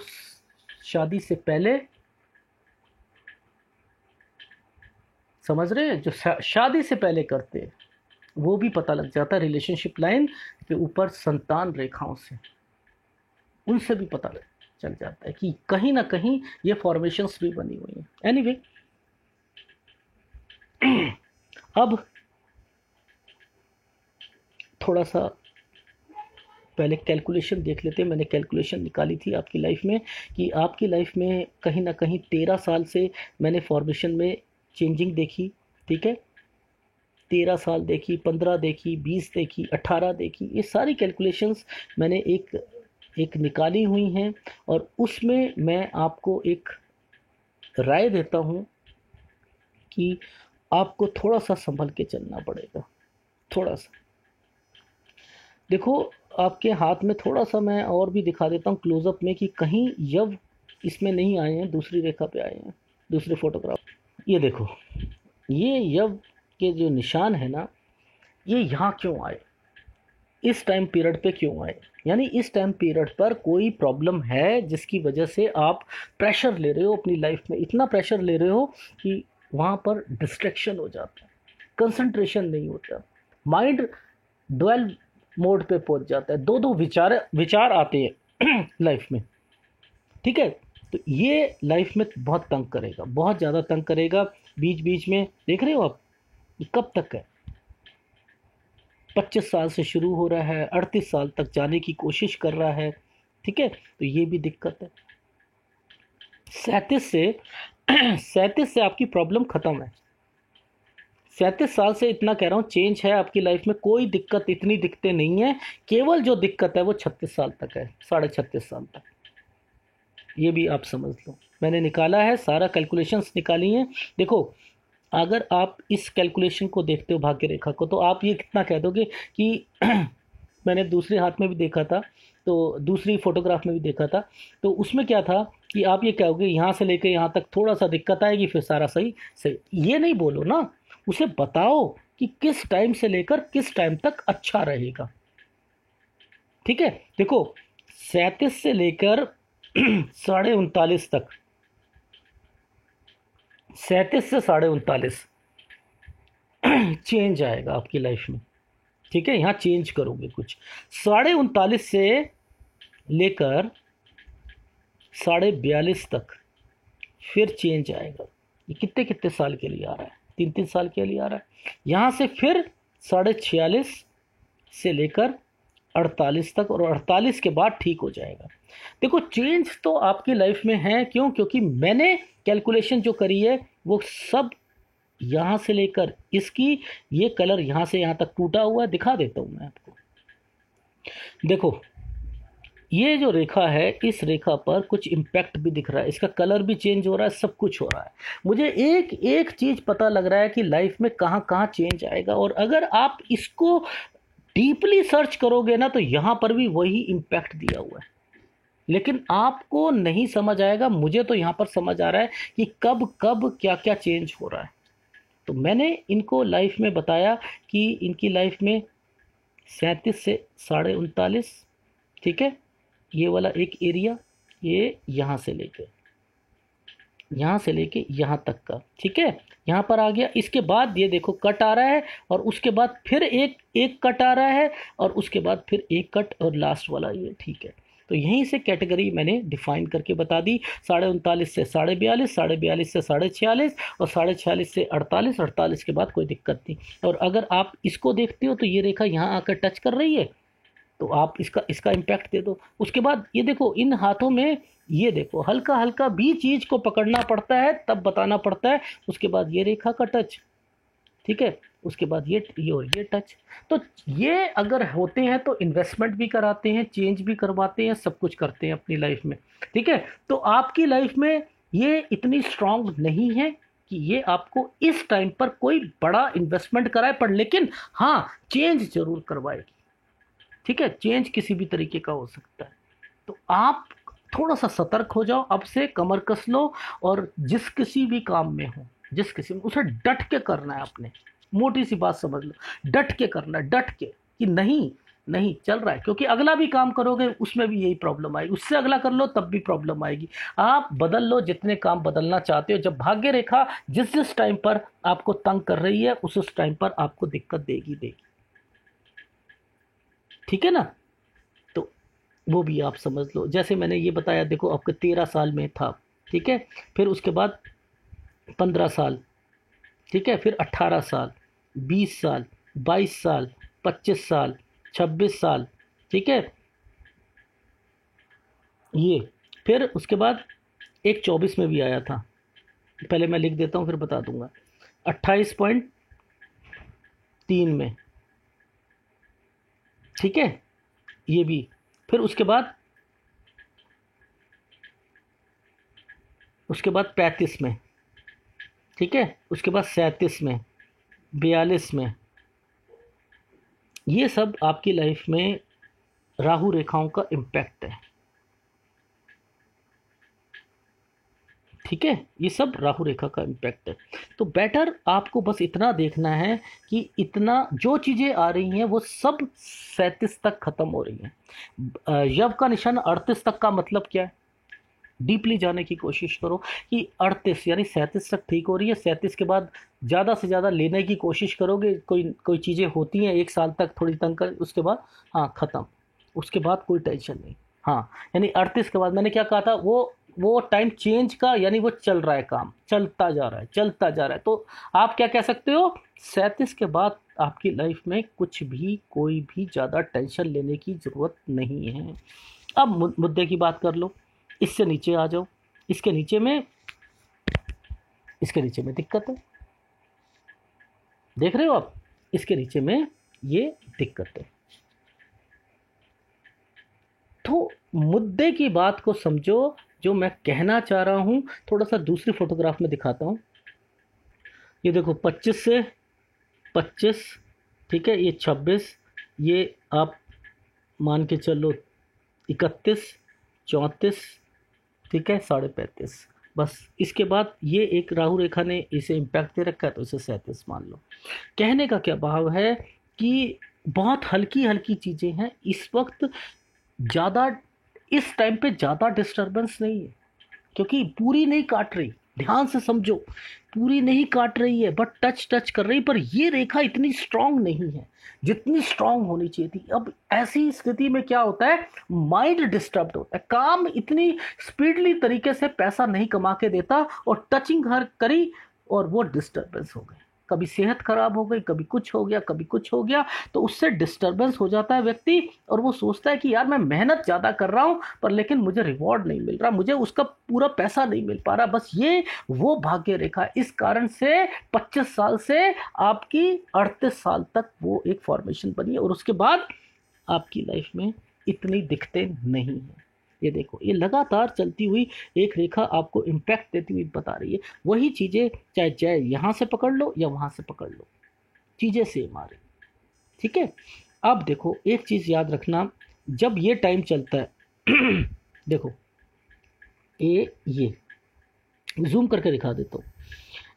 शादी से पहले, समझ रहे हैं, जो शादी से पहले करते हैं, वो भी पता लग जाता है रिलेशनशिप लाइन के ऊपर संतान रेखाओं से। उनसे भी पता चल जाता है कि कहीं ना कहीं ये फॉर्मेशंस भी बनी हुई हैं। एनीवे, अब थोड़ा सा पहले कैलकुलेशन देख लेते हैं। मैंने कैलकुलेशन निकाली थी आपकी लाइफ में कि आपकी लाइफ में कहीं ना कहीं 13 साल से मैंने फॉर्मेशन में चेंजिंग देखी। ठीक है? 13 साल देखी, 15 देखी, 20 देखी, 18 देखी, ये सारी कैलकुलेशंस मैंने एक एक निकाली हुई हैं। और उसमें मैं आपको एक राय देता हूँ कि आपको थोड़ा सा संभल के चलना पड़ेगा। थोड़ा सा देखो, आपके हाथ में थोड़ा सा मैं और भी दिखा देता हूँ क्लोजअप में कि कहीं यव इसमें नहीं आए हैं, दूसरी रेखा पे आए हैं, दूसरे फोटोग्राफ। ये देखो, ये यव के जो निशान है ना, ये यहाँ क्यों आए, इस टाइम पीरियड पे क्यों आए? यानी इस टाइम पीरियड पर कोई प्रॉब्लम है जिसकी वजह से आप प्रेशर ले रहे हो अपनी लाइफ में, इतना प्रेशर ले रहे हो कि वहाँ पर डिस्ट्रैक्शन हो जाता है, कंसंट्रेशन नहीं होता, माइंड ड्वेल मोड पे पहुंच जाता है, दो दो विचार आते हैं लाइफ में। ठीक है? तो ये लाइफ में बहुत तंग करेगा, बहुत ज़्यादा तंग करेगा। बीच बीच में देख रहे हो आप, ये कब तक है? 25 साल से शुरू हो रहा है, 38 साल तक जाने की कोशिश कर रहा है। ठीक है? तो ये भी दिक्कत है। 37 से 37 से आपकी प्रॉब्लम खत्म है। 37 साल से इतना कह रहा हूँ चेंज है आपकी लाइफ में, कोई दिक्कत, इतनी दिक्कतें नहीं है। केवल जो दिक्कत है वो 36 साल तक है, 36.5 साल तक। ये भी आप समझ लो, मैंने निकाला है, सारा कैलकुलेशंस निकाली हैं। देखो, अगर आप इस कैलकुलेशन को देखते हो भाग्य रेखा को, तो आप ये कितना कह दोगे कि मैंने दूसरे हाथ में भी देखा था, तो दूसरी फोटोग्राफ में भी देखा था, तो उसमें क्या था कि आप ये कहोगे यहाँ से लेकर यहाँ तक थोड़ा सा दिक्कत आएगी, फिर सारा सही सही। ये नहीं बोलो ना, उसे बताओ कि किस टाइम से लेकर किस टाइम तक अच्छा रहेगा। ठीक है, देखो 37 से लेकर 39.5 तक, 37 से 39.5 चेंज आएगा आपकी लाइफ में। ठीक है, यहाँ चेंज करोगे कुछ। 39.5 से लेकर 42.5 तक फिर चेंज आएगा। ये कितने कितने साल के लिए आ रहा है? 3-3 साल के लिए आ रहा है। यहाँ से फिर 46.5 से लेकर 48 तक, और 48 के बाद ठीक हो जाएगा। देखो, चेंज तो आपकी लाइफ में है। क्यों? क्योंकि मैंने कैलकुलेशन जो करी है वो सब यहाँ से लेकर इसकी, ये कलर यहाँ से यहाँ तक टूटा हुआ है, दिखा देता हूँ मैं आपको। देखो, ये जो रेखा है, इस रेखा पर कुछ इम्पैक्ट भी दिख रहा है, इसका कलर भी चेंज हो रहा है, सब कुछ हो रहा है। मुझे एक एक चीज़ पता लग रहा है कि लाइफ में कहाँ कहाँ चेंज आएगा, और अगर आप इसको डीपली सर्च करोगे ना, तो यहाँ पर भी वही इम्पैक्ट दिया हुआ है। लेकिन आपको नहीं समझ आएगा, मुझे तो यहाँ पर समझ आ रहा है कि कब कब क्या क्या चेंज हो रहा है। तो मैंने इनको लाइफ में बताया कि इनकी लाइफ में 37 से 39.5, ठीक है, ये वाला एक एरिया, ये यहाँ से लेके यहाँ तक का, ठीक है, यहाँ पर आ गया। इसके बाद ये देखो कट आ रहा है, और उसके बाद फिर एक एक कट आ रहा है, और उसके बाद फिर एक कट, और लास्ट वाला ये, ठीक है। तो यहीं से कैटेगरी मैंने डिफाइन करके बता दी। 39.5 से 42.5, 42.5 से 46.5, और 46.5 से 48, 48 के बाद कोई दिक्कत नहीं। और अगर आप इसको देखते हो तो ये रेखा यहाँ आकर टच कर रही है, तो आप इसका इसका इम्पैक्ट दे दो। उसके बाद ये देखो, इन हाथों में ये देखो हल्का हल्का भी चीज़ को पकड़ना पड़ता है, तब बताना पड़ता है। उसके बाद ये रेखा का टच, ठीक है, उसके बाद ये और ये टच। तो ये अगर होते हैं तो इन्वेस्टमेंट भी कराते हैं, चेंज भी करवाते हैं, सब कुछ करते हैं अपनी लाइफ में। ठीक है, तो आपकी लाइफ में ये इतनी स्ट्रांग नहीं है कि ये आपको इस टाइम पर कोई बड़ा इन्वेस्टमेंट कराए, पर लेकिन हाँ, चेंज जरूर करवाएगी। ठीक है, चेंज किसी भी तरीके का हो सकता है। तो आप थोड़ा सा सतर्क हो जाओ, अब से कमर कस लो, और जिस किसी भी काम में हो, जिस किसी में, उसे डट के करना है। अपने मोटी सी बात समझ लो, डट के करना है, डट के, कि नहीं नहीं चल रहा है, क्योंकि अगला भी काम करोगे उसमें भी यही प्रॉब्लम आएगी, उससे अगला कर लो तब भी प्रॉब्लम आएगी। आप बदल लो जितने काम बदलना चाहते हो। जब भाग्य रेखा जिस जिस टाइम पर आपको तंग कर रही है, उस टाइम पर आपको दिक्कत देगी देगी। ठीक है ना? तो वो भी आप समझ लो। जैसे मैंने ये बताया, देखो आपके 13 साल में था, ठीक है, फिर उसके बाद 15 साल, ठीक है, फिर 18 साल, 20 साल, 22 साल, 25 साल, 26 साल, ठीक है, ये फिर उसके बाद एक 24 में भी आया था। पहले मैं लिख देता हूँ फिर बता दूंगा। 28.3 में, ठीक है, ये भी। फिर उसके बाद 35 में, ठीक है, उसके बाद 37 में, 42 में। ये सब आपकी लाइफ में राहु रेखाओं का इम्पैक्ट है। ठीक है, ये सब राहु रेखा का इम्पैक्ट है। तो बेटर आपको बस इतना देखना है कि इतना जो चीज़ें आ रही हैं वो सब 37 तक ख़त्म हो रही हैं। यव का निशान 38 तक का मतलब क्या है? डीपली जाने की कोशिश करो कि 38 यानी 37 तक ठीक हो रही है। 37 के बाद ज़्यादा से ज़्यादा लेने की कोशिश करोगे। कोई कोई चीज़ें होती हैं 1 साल तक थोड़ी तंग कर, उसके बाद हाँ ख़त्म, उसके बाद कोई टेंशन नहीं। हाँ, यानी 38 के बाद मैंने क्या कहा था, वो टाइम चेंज का, यानी वो चल रहा है, काम चलता जा रहा है, चलता जा रहा है। तो आप क्या कह सकते हो, 37 के बाद आपकी लाइफ में कुछ भी, कोई भी ज़्यादा टेंशन लेने की ज़रूरत नहीं है। अब मुद्दे की बात कर लो, इससे नीचे आ जाओ। इसके नीचे में इसके नीचे में दिक्कत है, देख रहे हो आप, इसके नीचे में ये दिक्कत है। तो मुद्दे की बात को समझो, जो मैं कहना चाह रहा हूं। थोड़ा सा दूसरी फोटोग्राफ में दिखाता हूं। ये देखो 25 से 25, ठीक है, ये 26, ये आप मान के चलो 31, 34, ठीक है, 35.5। बस इसके बाद ये एक राहु रेखा ने इसे इम्पैक्ट दे रखा है, तो इसे 37 मान लो। कहने का क्या भाव है कि बहुत हल्की हल्की चीज़ें हैं इस वक्त। ज़्यादा इस टाइम पे ज़्यादा डिस्टरबेंस नहीं है, क्योंकि पूरी नहीं काट रही, ध्यान से समझो, पूरी नहीं काट रही है, बट टच टच कर रही। पर ये रेखा इतनी स्ट्रांग नहीं है जितनी स्ट्रांग होनी चाहिए थी। अब ऐसी स्थिति में क्या होता है, माइंड डिस्टर्ब होता है, काम इतनी स्पीडली तरीके से पैसा नहीं कमा के देता, और टचिंग हर करी और वो डिस्टर्बेंस हो गई। कभी सेहत खराब हो गई, कभी कुछ हो गया, कभी कुछ हो गया, तो उससे डिस्टर्बेंस हो जाता है व्यक्ति, और वो सोचता है कि यार मैं मेहनत ज़्यादा कर रहा हूँ पर लेकिन मुझे रिवॉर्ड नहीं मिल रहा, मुझे उसका पूरा पैसा नहीं मिल पा रहा। बस ये वो भाग्य रेखा, इस कारण से 25 साल से आपकी 38 साल तक वो एक फॉर्मेशन बनी है, और उसके बाद आपकी लाइफ में इतनी दिक्कतें नहीं हैं। ये देखो, ये लगातार चलती हुई एक रेखा आपको इम्पैक्ट देती हुई बता रही है। वही चीज़ें चाहे चाहे यहाँ से पकड़ लो या वहाँ से पकड़ लो, चीज़ें सेम आ रही, ठीक है। अब देखो एक चीज़ याद रखना, जब ये टाइम चलता है देखो ये जूम करके दिखा देता हूँ।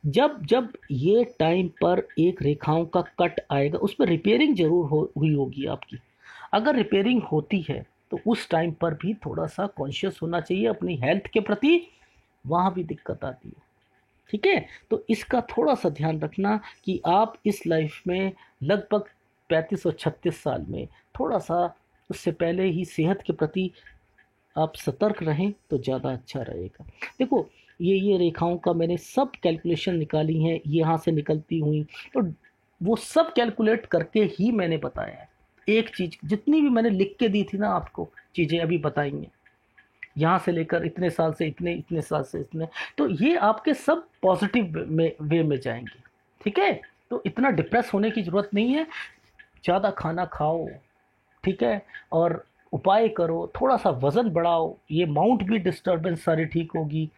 जब जब ये टाइम पर एक रेखाओं का कट आएगा, उस पर रिपेयरिंग जरूर हुई होगी आपकी। अगर रिपेयरिंग होती है तो उस टाइम पर भी थोड़ा सा कॉन्शियस होना चाहिए अपनी हेल्थ के प्रति, वहाँ भी दिक्कत आती है, ठीक है। तो इसका थोड़ा सा ध्यान रखना कि आप इस लाइफ में लगभग 35 और 36 साल में थोड़ा सा उससे पहले ही सेहत के प्रति आप सतर्क रहें तो ज़्यादा अच्छा रहेगा। देखो ये रेखाओं का मैंने सब कैलकुलेशन निकाली हैं, यहाँ से निकलती हुई, तो वो सब कैलकुलेट करके ही मैंने बताया है। एक चीज़ जितनी भी मैंने लिख के दी थी ना आपको, चीज़ें अभी बताएंगे, यहाँ से लेकर इतने साल से इतने, इतने साल से इतने, तो ये आपके सब पॉजिटिव वे में जाएंगे, ठीक है। तो इतना डिप्रेस होने की ज़रूरत नहीं है। ज़्यादा खाना खाओ, ठीक है, और उपाय करो, थोड़ा सा वज़न बढ़ाओ, ये माउंट भी डिस्टर्बेंस सारी ठीक होगी,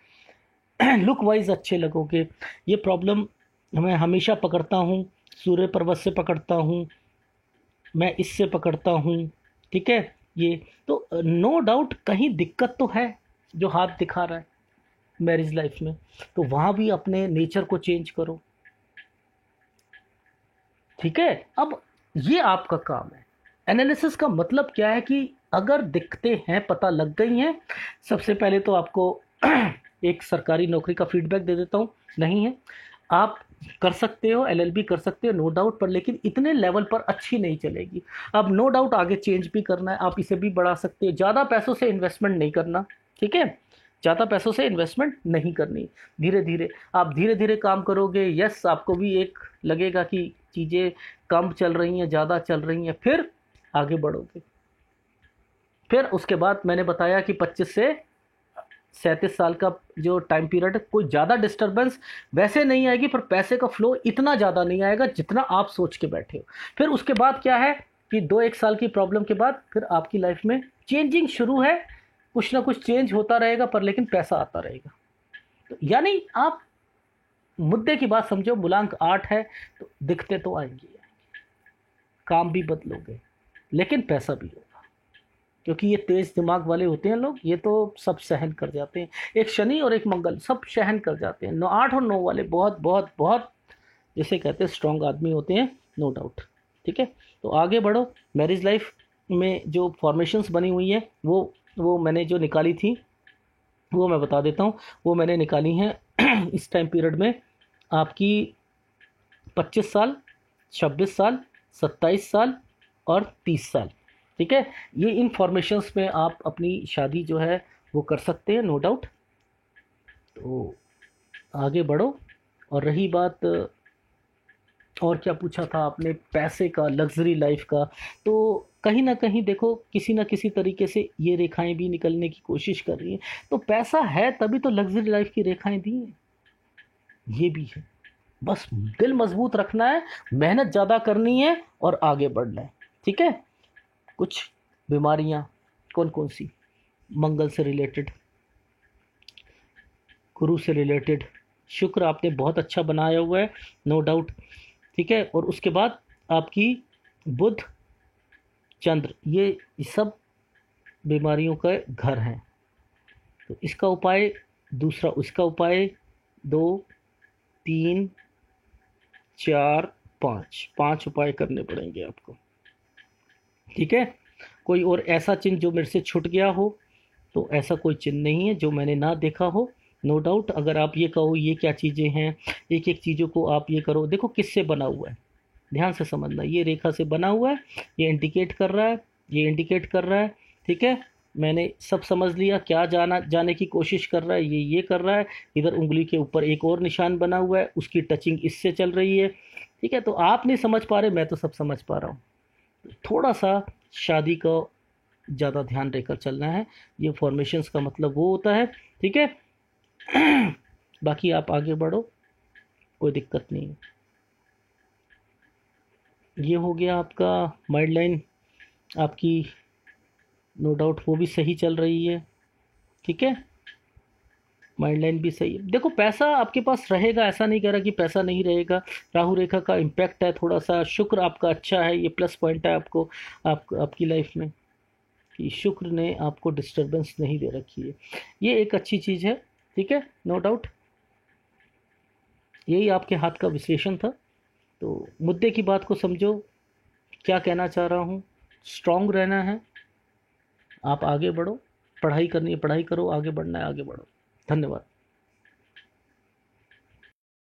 लुक वाइज अच्छे लगोगे। ये प्रॉब्लम मैं हमेशा पकड़ता हूँ, सूर्य पर्वत से पकड़ता हूँ, मैं इससे पकड़ता हूँ, ठीक है। ये तो नो डाउट कहीं दिक्कत तो है जो हाथ दिखा रहा है मैरिज लाइफ में, तो वहाँ भी अपने नेचर को चेंज करो, ठीक है। अब ये आपका काम है। एनालिसिस का मतलब क्या है कि अगर दिक्कतें हैं, पता लग गई हैं, सबसे पहले तो आपको एक सरकारी नौकरी का फीडबैक दे देता हूँ, नहीं है, आप कर सकते हो, एलएलबी कर सकते हो नो डाउट, पर लेकिन इतने लेवल पर अच्छी नहीं चलेगी। अब नो डाउट आगे चेंज भी करना है, आप इसे भी बढ़ा सकते हो। ज़्यादा पैसों से इन्वेस्टमेंट नहीं करना, ठीक है, ज़्यादा पैसों से इन्वेस्टमेंट नहीं करनी। धीरे धीरे आप धीरे धीरे काम करोगे, यस आपको भी एक लगेगा कि चीज़ें कम चल रही हैं, ज़्यादा चल रही हैं, फिर आगे बढ़ोगे। फिर उसके बाद मैंने बताया कि 25 से 37 साल का जो टाइम पीरियड, कोई ज़्यादा डिस्टर्बेंस वैसे नहीं आएगी, पर पैसे का फ्लो इतना ज़्यादा नहीं आएगा जितना आप सोच के बैठे हो। फिर उसके बाद क्या है कि 2-1 साल की प्रॉब्लम के बाद फिर आपकी लाइफ में चेंजिंग शुरू है, कुछ ना कुछ चेंज होता रहेगा, पर लेकिन पैसा आता रहेगा। तो यानी आप मुद्दे की बात समझो, मूलांक 8 है तो दिखते तो आएंगी, काम भी बदलोगे, लेकिन पैसा भी होगा, क्योंकि ये तेज दिमाग वाले होते हैं लोग, ये तो सब सहन कर जाते हैं। एक शनि और एक मंगल सब सहन कर जाते हैं। 8 और 9 वाले बहुत बहुत बहुत जिसे कहते हैं स्ट्रांग आदमी होते हैं, नो डाउट, ठीक है। तो आगे बढ़ो। मैरिज लाइफ में जो फॉर्मेशंस बनी हुई है वो मैंने जो निकाली थी वो मैं बता देता हूँ। वो मैंने निकाली हैं इस टाइम पीरियड में आपकी 25 साल, 26 साल, 27 साल और 30 साल, ठीक है। ये इन फॉर्मेशंस में आप अपनी शादी जो है वो कर सकते हैं, नो डाउट। तो आगे बढ़ो। और रही बात, और क्या पूछा था आपने, पैसे का, लग्जरी लाइफ का, तो कहीं ना कहीं देखो किसी ना किसी तरीके से ये रेखाएं भी निकलने की कोशिश कर रही हैं। तो पैसा है तभी तो लग्जरी लाइफ की रेखाएं दी हैं। ये भी है। बस दिल मजबूत रखना है, मेहनत ज़्यादा करनी है और आगे बढ़ना है। ठीक है। कुछ बीमारियां कौन कौन सी? मंगल से रिलेटेड, गुरु से रिलेटेड, शुक्र आपने बहुत अच्छा बनाया हुआ है, नो डाउट। ठीक है। और उसके बाद आपकी बुध, चंद्र, ये सब बीमारियों का घर हैं। तो इसका उपाय, दूसरा उसका उपाय, 2, 3, 4, 5, 5 उपाय करने पड़ेंगे आपको। ठीक है। कोई और ऐसा चिन्ह जो मेरे से छूट गया हो? तो ऐसा कोई चिन्ह नहीं है जो मैंने ना देखा हो। नो डाउट अगर आप ये कहो ये क्या चीज़ें हैं, एक एक चीज़ों को आप ये करो। देखो किससे बना हुआ है, ध्यान से समझना। ये रेखा से बना हुआ है, ये इंडिकेट कर रहा है, ये इंडिकेट कर रहा है। ठीक है। मैंने सब समझ लिया, क्या जाने की कोशिश कर रहा है, ये कर रहा है। इधर उंगली के ऊपर एक और निशान बना हुआ है, उसकी टचिंग इससे चल रही है। ठीक है। तो आप नहीं समझ पा रहे, मैं तो सब समझ पा रहा हूँ। थोड़ा सा शादी का ज़्यादा ध्यान देकर चलना है। ये फॉर्मेशंस का मतलब वो होता है। ठीक है। बाकी आप आगे बढ़ो, कोई दिक्कत नहीं है। ये हो गया आपका माइंड लाइन, आपकी नो डाउट वो भी सही चल रही है। ठीक है। माइंड लाइन भी सही है। देखो पैसा आपके पास रहेगा, ऐसा नहीं कह रहा कि पैसा नहीं रहेगा। राहु रेखा का इम्पैक्ट है थोड़ा सा, शुक्र आपका अच्छा है, ये प्लस पॉइंट है आपको, आपकी लाइफ में कि शुक्र ने आपको डिस्टरबेंस नहीं दे रखी है, ये एक अच्छी चीज़ है। ठीक है। नो डाउट यही आपके हाथ का विश्लेषण था। तो मुद्दे की बात को समझो, क्या कहना चाह रहा हूँ। स्ट्रांग रहना है, आप आगे बढ़ो, पढ़ाई करनी है पढ़ाई करो, आगे बढ़ना है आगे बढ़ो। धन्यवाद।